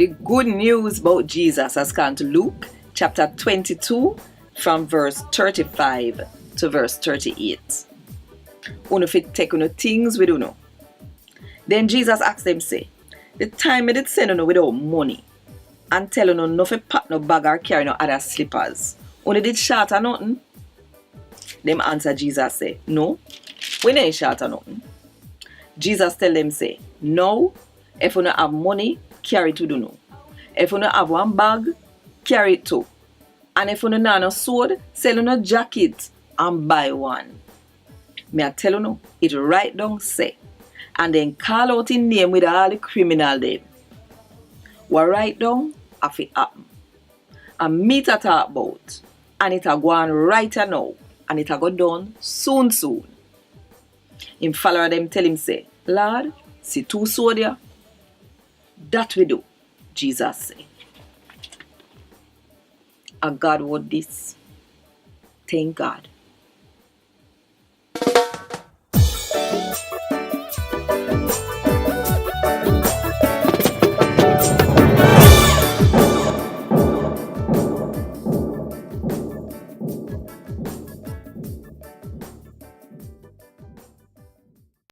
The good news about Jesus has come to Luke chapter 22 from verse 35 to verse 38. Uno fit take uno things with uno. Then Jesus asked them, say, the time I did send uno without money and tell uno no fit pack no bag or carry no other slippers. Uno did short or nothing? Them answer Jesus say, no, we ain't short or nothing. Jesus tell them say, no, if uno have money, carry it with uno. If uno have one bag, carry it too. And if uno na no sword, sell uno jacket and buy one. Me I tell uno, it write down say, and then call out in name with all the criminal them. What write down, have it happen. And me to talk about, and it a go on right now, and it a go done soon. Him follower them tell him say, Lord, see two sword here? That we do, Jesus say. A Gad Wod Dis. Thank God.